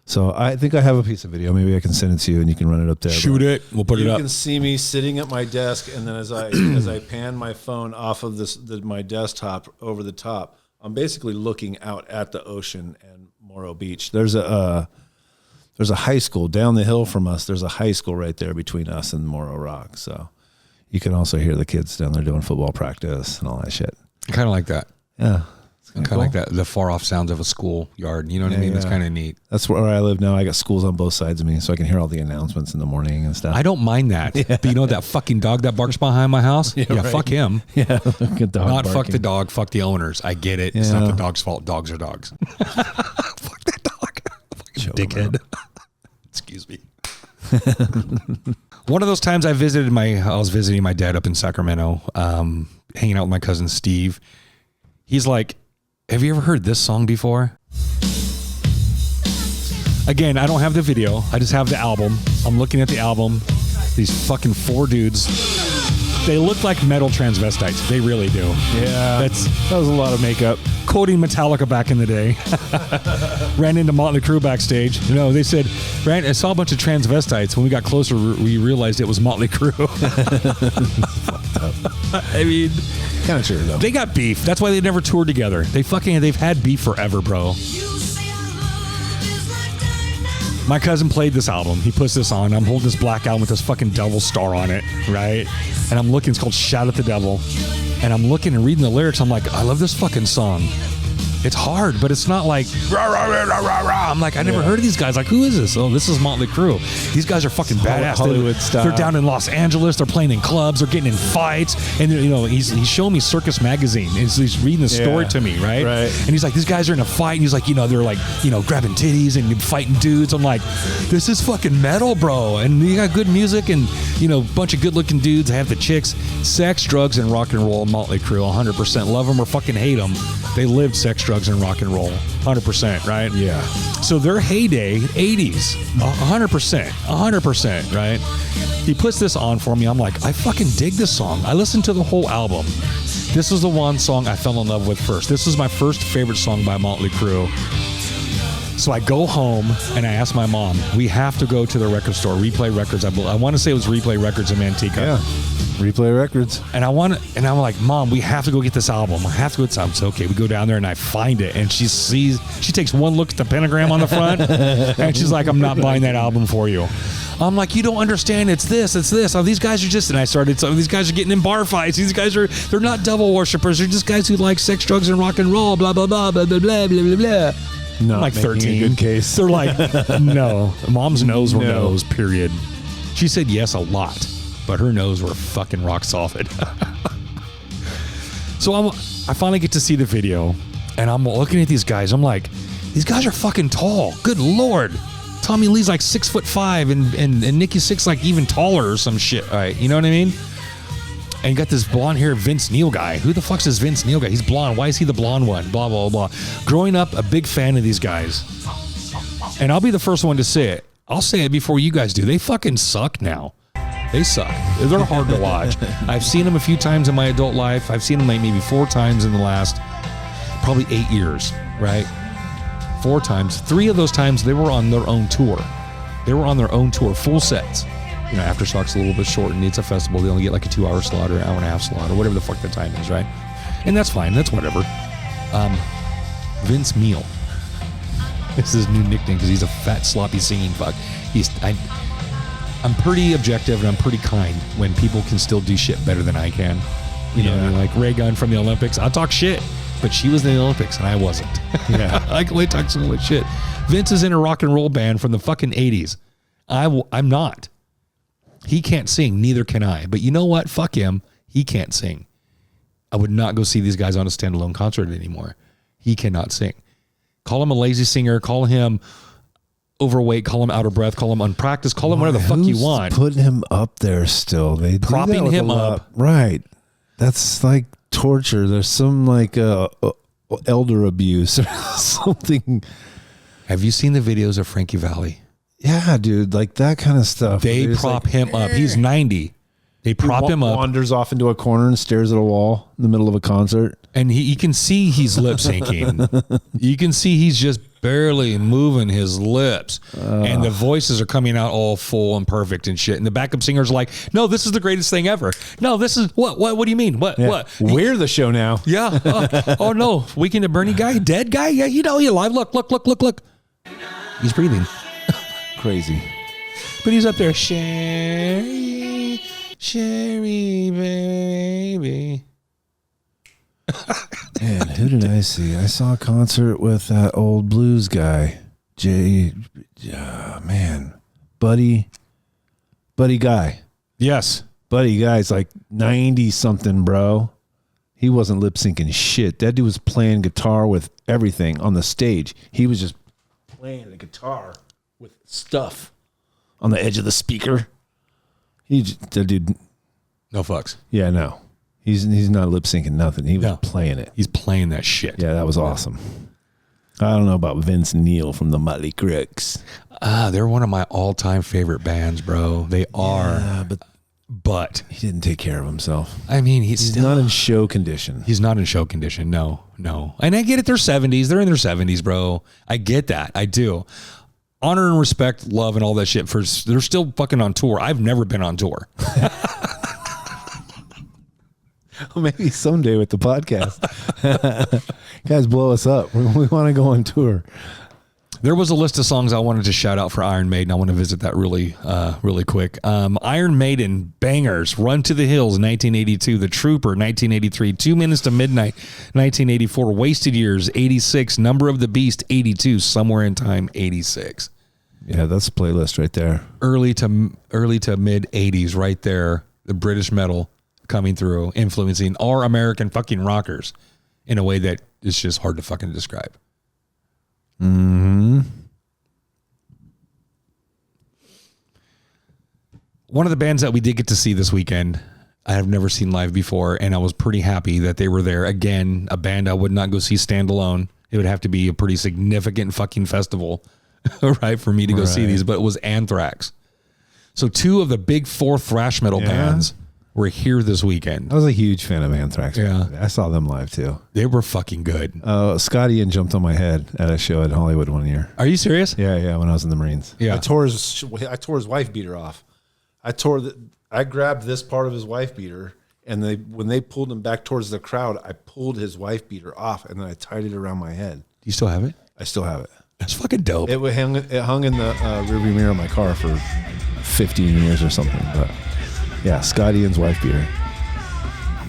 So I think I have a piece of video. Maybe I can send it to you and you can run it up there. Shoot it. We'll put it up. You can see me sitting at my desk, and then as I pan my phone off of my desktop over the top, I'm basically looking out at the ocean and Morrow Beach. There's a high school down the hill from us. There's a high school right there between us and Morrow Rock. So you can also hear the kids down there doing football practice and all that shit. Kind of like that. Yeah. Kind of like that. The far off sounds of a school yard. You know what I mean? Yeah. That's kind of neat. That's where I live now. I got schools on both sides of me, so I can hear all the announcements in the morning and stuff. I don't mind that. Yeah. But you know that fucking dog that barks behind my house? Yeah, right. Fuck him. Yeah, good dog Not barking. fuck the dog, fuck the owners. I get it. It's Yeah. not the dog's fault. Dogs are dogs. Fuck that dog. Fucking dickhead. Excuse me. One of those times I was visiting my dad up in Sacramento, hanging out with my cousin Steve. He's like, have you ever heard this song before? Again, I don't have the video. I just have the album. I'm looking at the album. These fucking 4 dudes. They look like metal transvestites. They really do. Yeah, that was a lot of makeup. Quoting Metallica back in the day. Ran into Motley Crue backstage. They said, I saw a bunch of transvestites. When we got closer, we realized it was Motley Crue. I mean, Kind of true though. they got beef. That's why they never toured together. They've had beef forever, bro. My cousin played this album. He puts this on. I'm holding this black album with this fucking devil star on it, right? And I'm looking. It's called Shout at the Devil. And I'm looking and reading the lyrics. I'm like, I love this fucking song. It's hard, but it's not like rah, rah, rah, rah, rah, rah. I'm like, I never heard of these guys. Like, who is this? Oh, this is Motley Crue. These guys are fucking badass. Hollywood style. They're down in Los Angeles. They're playing in clubs. They're getting in fights. And you know, he's showing me Circus Magazine. And he's reading the story to me, right? Right. And he's like, these guys are in a fight. And he's like, you know, they're like, you know, grabbing titties and fighting dudes. I'm like, this is fucking metal, bro. And you got good music and, you know, a bunch of good-looking dudes. I have the chicks. Sex, drugs, and rock and roll. Motley Crue, 100%. Love them or fucking hate them. They lived sex, drugs, and rock and roll. 100%, right? Yeah. So their heyday, 80s, 100%, right? He puts this on for me. I'm like, I fucking dig this song. I listened to the whole album. This was the one song I fell in love with first. This was my first favorite song by Motley Crue. So I go home and I ask my mom, we have to go to the record store, Replay Records. I want to say it was Replay Records in Manteca. Yeah. Replay Records. And I'm like, Mom, we have to go get this album. I have to go get this album. So okay, we go down there and I find it, and she takes one look at the pentagram on the front, and she's like, I'm not buying that album for you. I'm like, you don't understand. It's this. Oh, these guys are just, and I started. So these guys are getting in bar fights. These guys they're not devil worshippers. They're just guys who like sex, drugs, and rock and roll. Blah blah blah blah blah blah blah blah. Not I'm like 13. A good case. They're like, no. Mom's nose were no's. Period. She said yes a lot, but her nose were fucking rock solid. So I finally get to see the video, and I'm looking at these guys. I'm like, these guys are fucking tall. Good Lord. Tommy Lee's like 6'5", and Nikki Sixx like even taller or some shit. All right, you know what I mean? And you got this blonde haired Vince Neil guy. Who the fuck's this Vince Neil guy? He's blonde. Why is he the blonde one? Blah, blah, blah. Growing up, a big fan of these guys. And I'll be the first one to say it. I'll say it before you guys do. They fucking suck now. They suck. They're hard to watch. I've seen them a few times in my adult life. I've seen them like maybe 4 times in the last probably 8 years, right? 4 times. 3 of those times they were on their own tour. They were on their own tour, full sets. You know, AfterShock's a little bit short and it's a festival. They only get like a 2-hour slot or an hour and a half slot or whatever the fuck the time is, right? And that's fine. That's whatever. Vince Neil. This is his new nickname because he's a fat, sloppy singing fuck. I'm pretty objective and I'm pretty kind when people can still do shit better than I can. You know what I mean? Like Ray Gunn from the Olympics. I'll talk shit, but she was in the Olympics and I wasn't. Yeah. I can only talk so much shit. Vince is in a rock and roll band from the fucking 80s. I'm not. He can't sing, neither can I. But you know what? Fuck him. He can't sing. I would not go see these guys on a standalone concert anymore. He cannot sing. Call him a lazy singer. Call him overweight. Call him out of breath. Call him unpracticed. Call him whatever the fuck you want. Putting him up there still. They do Propping that with him a lot. up. Right. That's like torture. There's some like elder abuse or something. Have you seen the videos of Frankie Valli? Yeah, dude, like that kind of stuff. They prop him up. He's 90. They prop him up. Wanders off into a corner and stares at a wall in the middle of a concert. And you can see he's lip syncing. You can see he's just barely moving his lips. And the voices are coming out all full and perfect and shit. And the backup singer's like, no, this is the greatest thing ever. No, this is what do you mean? What? We're the show now. Yeah. Oh no. Weekend at Bernie guy, dead guy. Yeah, you know, he's alive. Look. He's breathing. Crazy. But he's up there, Sherry, baby. Man, who did I see? I saw a concert with that old blues guy, Buddy Guy. Yes. Buddy Guy's like 90-something, bro. He wasn't lip syncing shit. That dude was playing guitar with everything on the stage. He was just playing the guitar with stuff on the edge of the speaker. That dude. No fucks. Yeah, no. He's not lip syncing nothing. He was playing it. He's playing that shit. Yeah, that was awesome. I don't know about Vince Neil from the Motley Crue. They're one of my all-time favorite bands, bro. They are. Yeah, but he didn't take care of himself. I mean, he's not in show condition. He's not in show condition. No. And I get it. They're 70s. They're in their 70s, bro. I get that. I do. Honor and respect, love, and all that shit. They're still fucking on tour. I've never been on tour. Well, maybe someday with the podcast. Guys, blow us up. We want to go on tour. There was a list of songs I wanted to shout out for Iron Maiden. I want to visit that really quick. Iron Maiden, bangers. Run to the Hills, 1982. The Trooper, 1983. 2 Minutes to Midnight, 1984. Wasted Years, 86. Number of the Beast, 82. Somewhere in Time, 86. Yeah, that's a playlist right there. Early to mid 80s, right there. The British metal coming through, influencing our American fucking rockers in a way that is just hard to fucking describe. Mm-hmm. One of the bands that we did get to see this weekend, I have never seen live before, and I was pretty happy that they were there. Again, a band I would not go see standalone. It would have to be a pretty significant fucking festival, right, for me to go see these, but it was Anthrax. So 2 of the big 4 thrash metal bands were here this weekend. I was a huge fan of Anthrax. Yeah. I saw them live too. They were fucking good. Scott Ian jumped on my head at a show in Hollywood one year. Are you serious? Yeah, when I was in the Marines. Yeah. I tore his wife beater off. I grabbed this part of his wife beater, and when they pulled him back towards the crowd, I pulled his wife beater off, and then I tied it around my head. Do you still have it? I still have it. That's fucking dope. It hung in the rearview mirror of my car for 15 years or something. But yeah, Scott Ian's wife beater.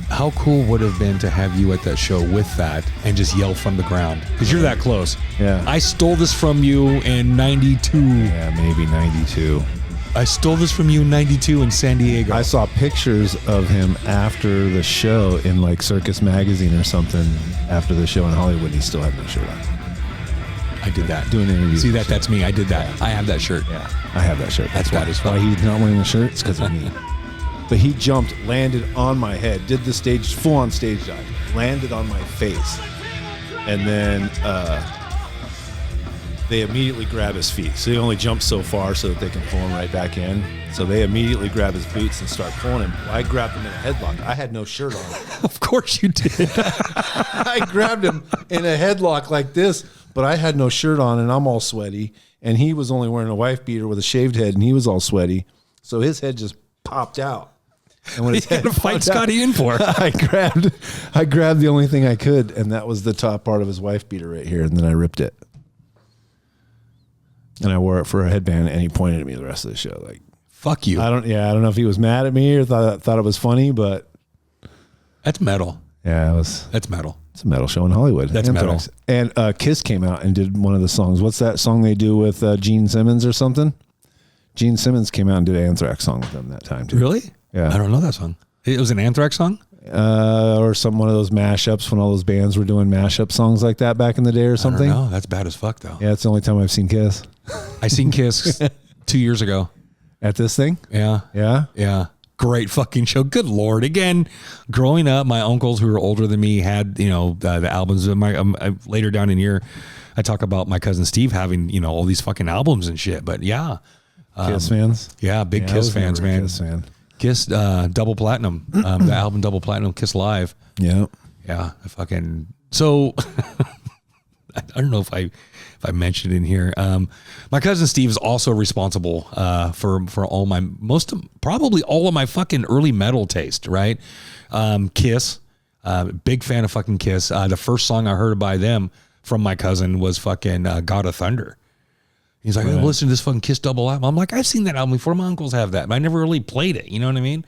How cool would it have been to have you at that show with that and just yell from the ground? Because you're that close. Yeah. I stole this from you in 92. Yeah, maybe 92. I stole this from you in 92 in San Diego. I saw pictures of him after the show in like Circus Magazine or something after the show in Hollywood. And he still had no shirt on. I did that. Doing interviews. See, that's me. I did that. I have that shirt. Yeah, I have that shirt. That's why he's not wearing the shirt. It's because of me. But he jumped, landed on my head, did the full-on stage dive, landed on my face, and then they immediately grab his feet. So he only jumps so far so that they can pull him right back in. So they immediately grab his boots and start pulling him. I grabbed him in a headlock. I had no shirt on. Of course you did. I grabbed him in a headlock like this, but I had no shirt on, and I'm all sweaty. And he was only wearing a wife beater with a shaved head, and he was all sweaty. So his head just popped out. And when his head to fight Scott Ian for. I grabbed the only thing I could, and that was the top part of his wife beater right here, and then I ripped it. And I wore it for a headband, and he pointed at me the rest of the show like, "Fuck you." I don't know if he was mad at me or thought it was funny, but that's metal. Yeah, that's metal. It's a metal show in Hollywood. That's Anthrax. Metal. And Kiss came out and did one of the songs. What's that song they do with Gene Simmons or something? Gene Simmons came out and did an Anthrax song with them that time too. Really? Yeah. I don't know that song. It was an Anthrax song? Or one of those mashups when all those bands were doing mashup songs like that back in the day or something. No, that's bad as fuck though. Yeah, it's the only time I've seen Kiss. I seen Kiss 2 years ago. At this thing? Yeah. Yeah? Yeah. Great fucking show. Good Lord. Again, growing up, my uncles who were older than me had, the albums. Later down in here, I talk about my cousin Steve having, all these fucking albums and shit. But yeah. Kiss fans? Yeah, big Kiss fans, man. Kiss fan. Kiss Double Platinum. The album Double Platinum, Kiss Live. Yeah. Yeah. So I don't know if I mentioned in here. My cousin Steve is also responsible for all my probably all of my fucking early metal taste, right? Kiss, big fan of fucking Kiss. The first song I heard by them from my cousin was fucking God of Thunder. He's like, listen to this fucking Kiss double album. I'm like, I've seen that album before. My uncles have that, but I never really played it. You know what I mean?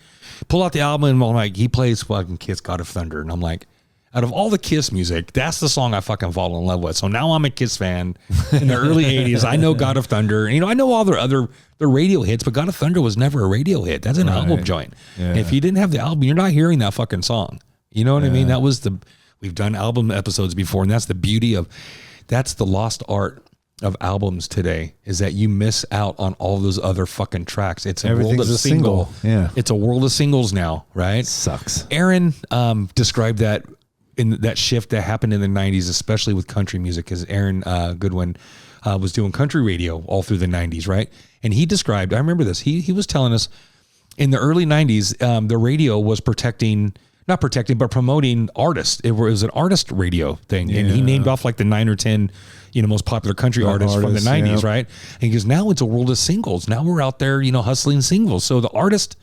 Pull out the album and I'm like, he plays fucking Kiss God of Thunder. And I'm like, out of all the Kiss music, that's the song I fucking fall in love with. So now I'm a Kiss fan. In the early 80s, I know God of Thunder. And, I know all their radio hits, but God of Thunder was never a radio hit. That's an album joint. Yeah. If you didn't have the album, you're not hearing that fucking song. You know what I mean? We've done album episodes before, and that's the beauty that's the lost art of albums today, is that you miss out on all those other fucking tracks. It's a world of single. Yeah. It's a world of singles now, right? It sucks. Aaron described that in that shift that happened in the 90s, especially with country music, because Aaron Goodwin was doing country radio all through the 90s, right? And he described, I remember this, he was telling us in the early 90s, the radio was promoting artists. It was an artist radio thing. Yeah. And he named off like the 9 or 10, most popular country artists from the 90s, right? And he goes, now it's a world of singles. Now we're out there, hustling singles. So the artist,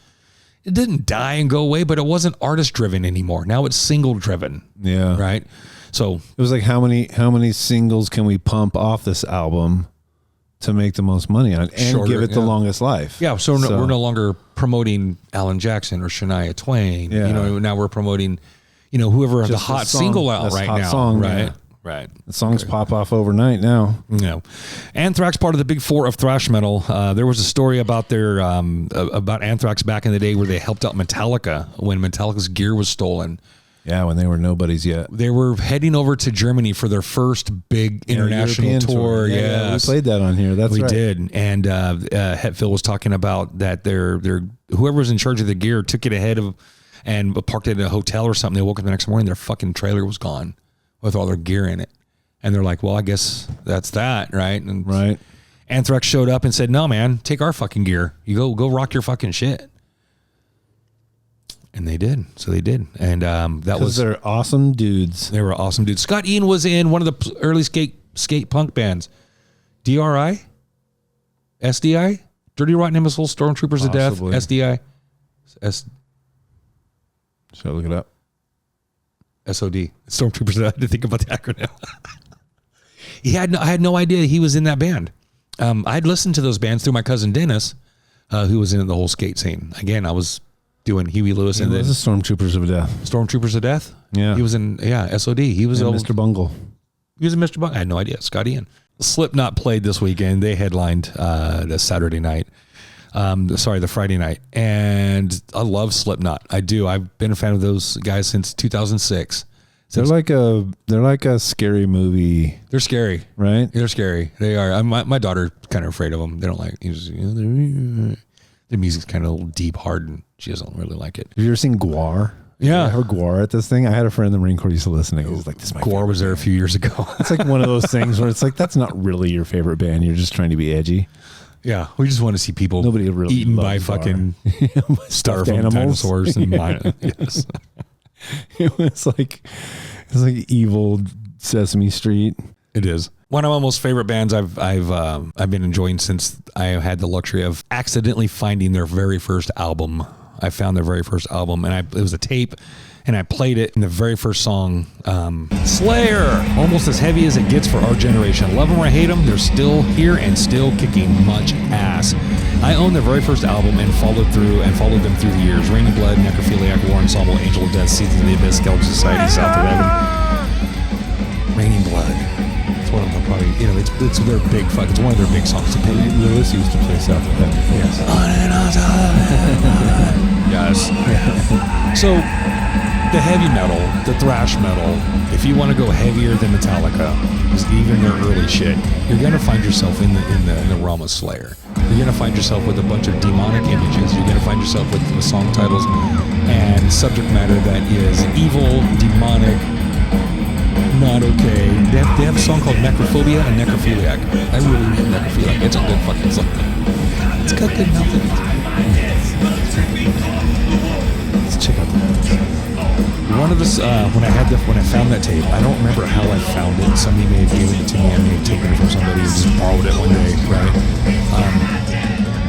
it didn't die and go away, but it wasn't artist driven anymore. Now it's single driven. Yeah. Right. So it was like, how many singles can we pump off this album to make the most money on and Shorter, give it the yeah. longest life. Yeah, so we're no longer promoting Alan Jackson or Shania Twain. Yeah. You know, now we're promoting, you know, whoever has the Just hot the song- single out that's right hot now. song, right, yeah. right. The songs pop off overnight now. No, Anthrax, part of the big four of thrash metal. There was a story about their about Anthrax back in the day where they helped out Metallica when Metallica's gear was stolen. Yeah, when they were nobodies yet. They were heading over to Germany for their first big international European tour. Yeah, Yes. we played that on here. That's We right. did, and Hetfield was talking about that. Their whoever was in charge of the gear took it ahead of and parked it at a hotel or something. They woke up the next morning, their fucking trailer was gone with all their gear in it, and they're like, "Well, I guess that's that, right?" And Right. Anthrax showed up and said, "No, man, take our fucking gear. You go rock your fucking shit." And they did. So they did, and that was They're awesome dudes. they were awesome dudes. Scott Ian was in one of the early skate punk bands, DRI, SDI, Dirty Rotten Imbecile, Stormtroopers of Death, Possibly. SDI, Should I look it up? SOD, Stormtroopers. I had to think about the acronym. I had no idea he was in that band. I'd listened to those bands through my cousin Dennis, who was in the whole skate scene. Again, I was doing Huey Lewis and This then is Stormtroopers of Death. Stormtroopers of Death. Yeah. He was in SOD. He was And Mr. Bungle. He was in Mr. Bungle. I had no idea. Scott Ian. Slipknot played this weekend. They headlined the Saturday night. The Friday night. And I love Slipknot. I do. I've been a fan of those guys since 2006. They're like a scary movie, They're scary. right? They're scary. They are. My daughter's kind of afraid of them. They don't like. The music's kind of a little deep, hard, and she doesn't really like it. Have you ever seen Guar? Yeah. I heard Guar at this thing. I had a friend in the Marine Corps used to listen to it. He was like, "This is my Gore favorite." was there a few years ago. It's like one of those things where it's like, that's not really your favorite band. You're just trying to be edgy. Yeah, we just want to see people Nobody really eaten by loves fucking Stuffed styrofoam animals. dinosaurs and yes. It's like evil Sesame Street. It is one of my most favorite bands I've been enjoying since I had the luxury of accidentally finding their very first album. I found their very first album, and it was a tape, and I played it. And the very first song, Slayer, almost as heavy as it gets for our generation. Love them or hate them, they're still here and still kicking much ass. I own their very first album and followed them through the years. Raining Blood, Necrophiliac, War Ensemble, Angel of Death, Seasons of the Abyss, Skeleton Society, South of Heaven. Raining Blood. It's one of them probably, it's their big fuck. It's one of their big songs to play. Lewis used to play South of Heaven. Yes. Yes. So, the heavy metal, the thrash metal, if you want to go heavier than Metallica, even their early shit, you're going to find yourself in the realm of Slayer. You're going to find yourself with a bunch of demonic images. You're going to find yourself with song titles and subject matter that is evil, demonic, not okay. They have a song called Necrophobia and Necrophiliac. I really need Necrophiliac. It's a good fucking song. It's got good melody. Let's check out the one of this when I found that tape, I don't remember how I found it. Somebody may have given it to me. I may have taken it from somebody or just borrowed it one day, right?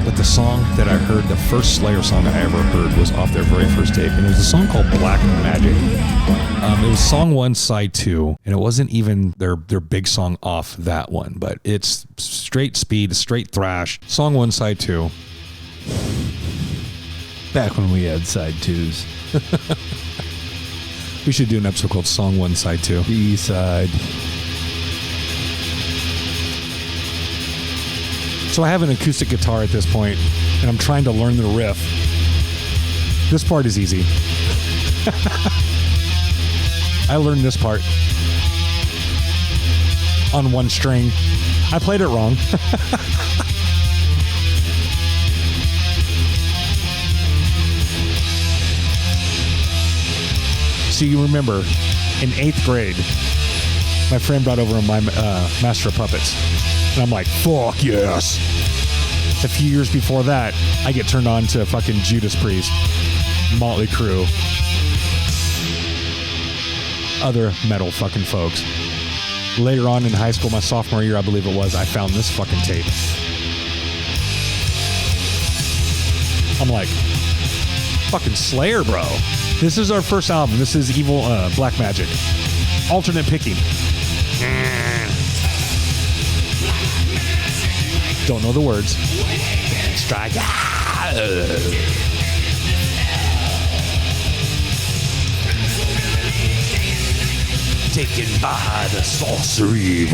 But the song that I heard, the first Slayer song I ever heard, was off their very first tape, and it was a song called Black Magic. It was song 1, side 2, and it wasn't even their big song off that one, but it's straight speed, straight thrash. Song 1, side 2. Back when we had side twos. We should do an episode called Song 1, Side 2. B-side. So I have an acoustic guitar at this point, and I'm trying to learn the riff. This part is easy. I learned this part on one string. I played it wrong. So you remember, in 8th grade, my friend brought over my Master of Puppets. And I'm like, fuck yes. A few years before that, I get turned on to fucking Judas Priest, Motley Crue, other metal fucking folks. Later on in high school, my sophomore year, I believe it was, I found this fucking tape. I'm like, fucking Slayer, bro. This is our first album. This is Evil Black Magic. Alternate picking. Don't know the words. Strike. Taken by the sorcery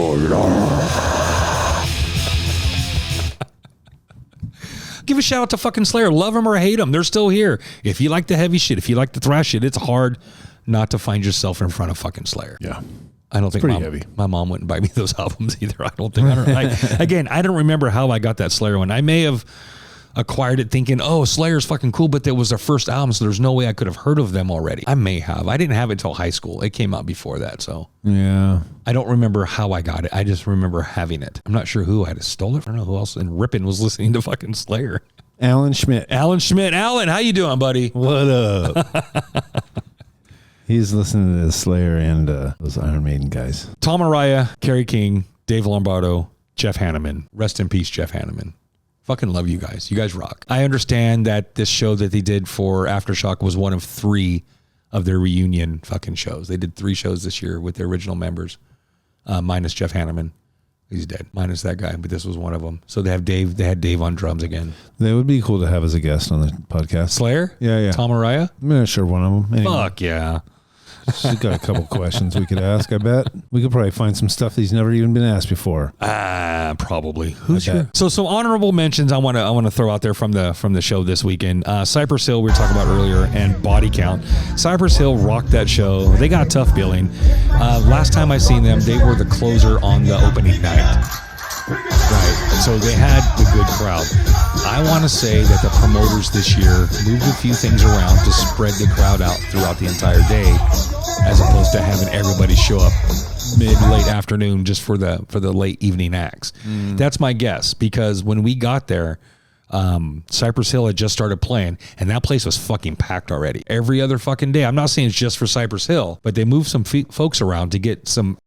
Give a shout out to fucking Slayer. Love them or hate them, they're still here. If you like the heavy shit, if you like the thrash shit, it's hard not to find yourself in front of fucking Slayer. Yeah. I don't think my mom wouldn't buy me those albums either. I don't think. Again, I don't remember how I got that Slayer one. I may have acquired it thinking, oh, Slayer's fucking cool, but that was their first album, so there's no way I could have heard of them already. I may have. I didn't have it until high school. It came out before that, so. Yeah. I don't remember how I got it. I just remember having it. I'm not sure who I had stole it. I don't know who else. And Rippin was listening to fucking Slayer. Alan Schmidt. Alan, how you doing, buddy? What up? He's listening to Slayer and those Iron Maiden guys. Tom Araya, Kerry King, Dave Lombardo, Jeff Hanneman. Rest in peace, Jeff Hanneman. Fucking love you guys. You guys rock. I understand that this show that they did for AfterShock was one of 3 of their reunion fucking shows. They did 3 shows this year with their original members, minus Jeff Hanneman. He's dead. Minus that guy, but this was one of them. So they have Dave. They had Dave on drums again. That would be cool to have as a guest on the podcast. Slayer? Yeah. Tom Araya? I'm not sure one of them. Anyway. Fuck yeah. She's got a couple questions we could ask, I bet. We could probably find some stuff he's never even been asked before. Probably. Who's your? So honorable mentions I want to throw out there from the show this weekend. Cypress Hill we were talking about earlier, and Body Count. Cypress Hill rocked that show. They got tough billing. Last time I seen them, they were the closer on the opening night. Right. So they had the good crowd. I want to say that the promoters this year moved a few things around to spread the crowd out throughout the entire day, as opposed to having everybody show up late afternoon just for the late evening acts. That's my guess, because when we got there, Cypress Hill had just started playing, and that place was fucking packed already. Every other fucking day. I'm not saying it's just for Cypress Hill, but they moved some folks around to get some